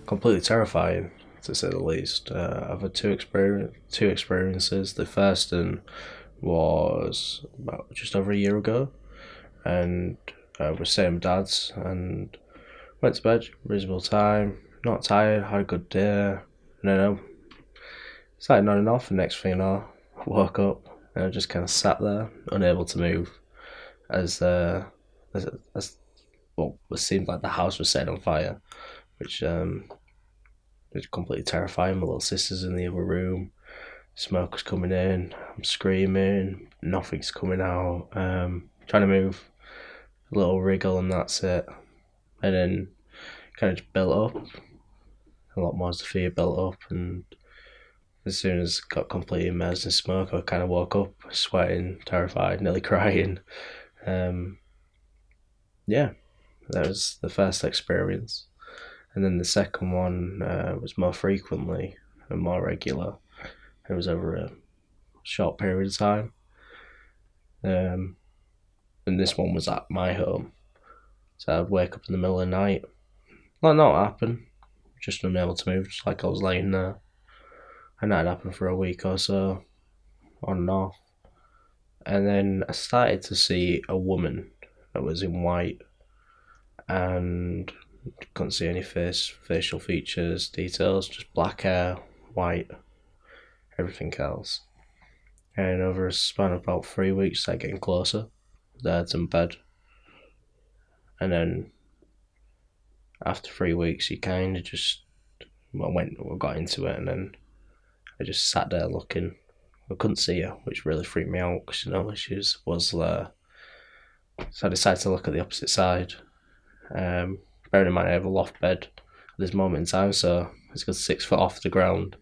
completely terrifying, to say the least. I've had two experiences. The first one was about just over a year ago, and we're staying with Dad's, and went to bed, reasonable time, not tired, had a good day, and then I started nodding off, and next thing you know, I woke up, and I just kind of sat there, unable to move, as as well, it seemed like the house was setting on fire, which was completely terrifying. My little sister's in the other room, smoke was coming in, I'm screaming, nothing's coming out, trying to move, a little wriggle, and that's it. And then kind of just built up, a lot more as the fear built up, and as soon as I got completely immersed in smoke, I kind of woke up, sweating, terrified, nearly crying. Um, yeah, that was the first experience. And then the second one was more frequently and more regular. It was over a short period of time. And this one was at my home. So I'd wake up in the middle of the night. Well, not happen. Just unable to move, just like I was laying there. And that had happened for a week or so, on and off. And then I started to see a woman that was in white, and couldn't see any facial features, details, just black hair, white, everything else. And over a span of about 3 weeks, started getting closer. There in bed. And then after 3 weeks, you kind of just got into it, and then I just sat there looking. I couldn't see her, which really freaked me out because she was there. So I decided to look at the opposite side. Bearing in mind I have a loft bed at this moment in time, so it's a good 6 foot off the ground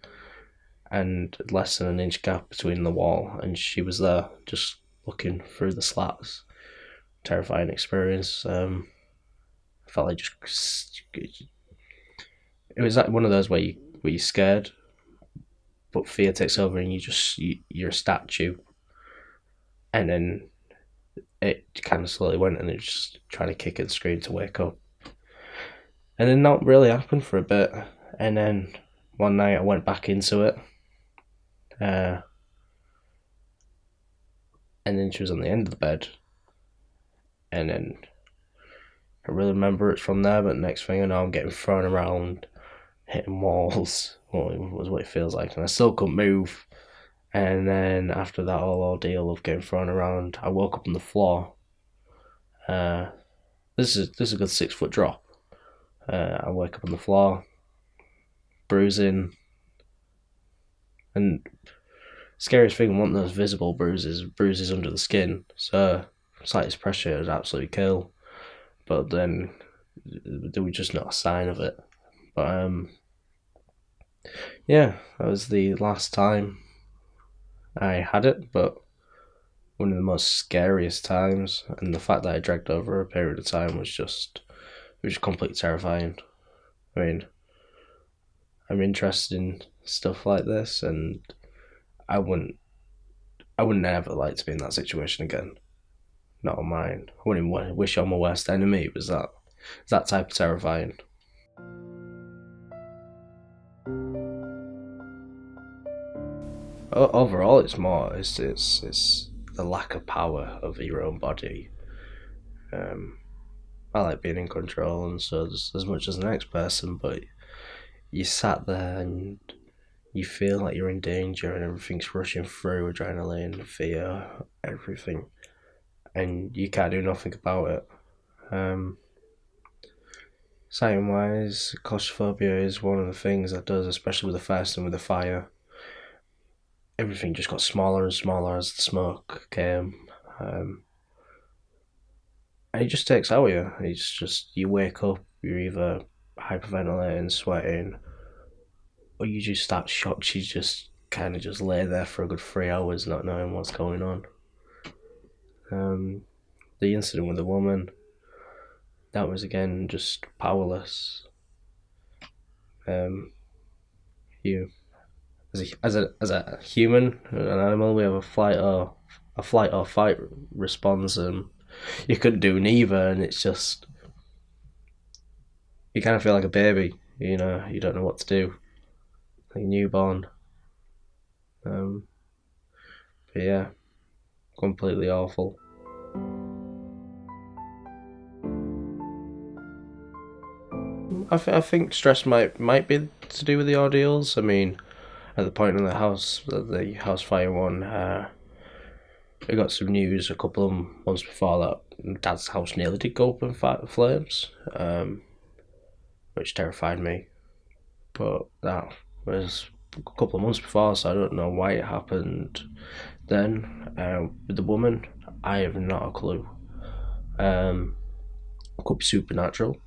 and less than an inch gap between the wall, and she was there just looking through the slats. Terrifying experience. I felt like it was like one of those where you're scared, but fear takes over, and you're a statue, and then it kind of slowly went, and it was just trying to kick and scream to wake up, and then not really happened for a bit, and then one night I went back into it, and then she was on the end of the bed, and then I really remember it's from there, but next thing I know, I'm getting thrown around, hitting walls. Well, it was what it feels like, and I still couldn't move. And then after that whole ordeal of getting thrown around, I woke up on the floor. This is a good 6 foot drop. I wake up on the floor, bruising, and scariest thing wasn't those visible bruises under the skin. So slightest pressure would absolutely kill. But then there was just not a sign of it. But yeah, that was the last time I had it, but one of the most scariest times, and the fact that I dragged over a period of time was just completely terrifying. I mean, I'm interested in stuff like this, and I wouldn't ever like to be in that situation again. Not on mine. I wouldn't even wish on my worst enemy. It was that type of terrifying. Overall, it's the lack of power of your own body. I like being in control, and so as much as the next person, but you sat there and you feel like you're in danger, and everything's rushing through, adrenaline, fear, everything, and you can't do nothing about it. Sighting wise, claustrophobia is one of the things that does, especially with the first and with the fire. Everything just got smaller and smaller as the smoke came. And it just takes out of you. It's just, you wake up, you're either hyperventilating, sweating, or you just start shocked. You just kind of just lay there for a good 3 hours not knowing what's going on. The incident with the woman, that was again just powerless. You as a human, an animal, we have a flight or fight response, and you couldn't do neither, and it's just, you kind of feel like a baby. You know, you don't know what to do. Like newborn. But yeah, completely awful. I think stress might be to do with the ordeals. I mean, at the point in the house fire one, we got some news a couple of months before that Dad's house nearly did go up in flames, which terrified me. But that was a couple of months before, so I don't know why it happened then. With the woman, I have not a clue. It could be supernatural.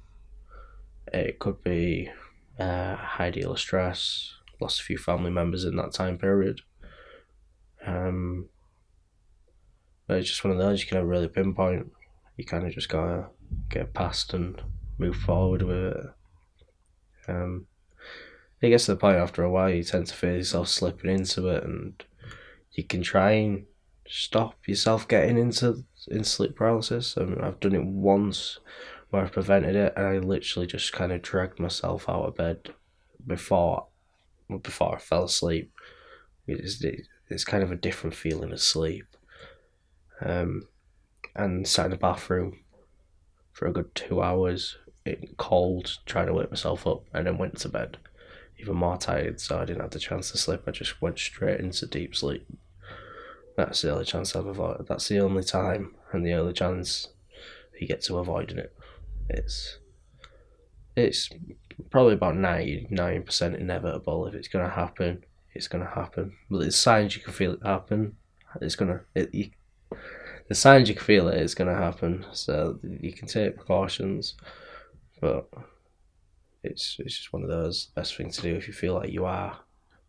It could be a high deal of stress. Lost a few family members in that time period. But it's just one of those you can never really pinpoint. You kind of just gotta get past and move forward with it. It gets to the point after a while you tend to feel yourself slipping into it, and you can try and stop yourself getting into sleep paralysis. I mean, I've done it once where I prevented it, and I literally just kind of dragged myself out of bed before I fell asleep. It's kind of a different feeling of sleep. And sat in the bathroom for a good 2 hours, cold, trying to wake myself up, and then went to bed even more tired, so I didn't have the chance to sleep. I just went straight into deep sleep. That's the only chance I've avoided. That's the only time and the only chance you get to avoiding it. It's probably about 99% inevitable. If it's gonna happen, it's gonna happen. But there's signs you can feel it happen. The signs you can feel it's gonna happen. So you can take precautions, but it's just one of those. The best thing to do if you feel like you are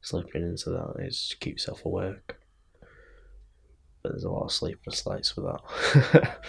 slipping into that is to keep yourself awake. But there's a lot of sleepless nights with that.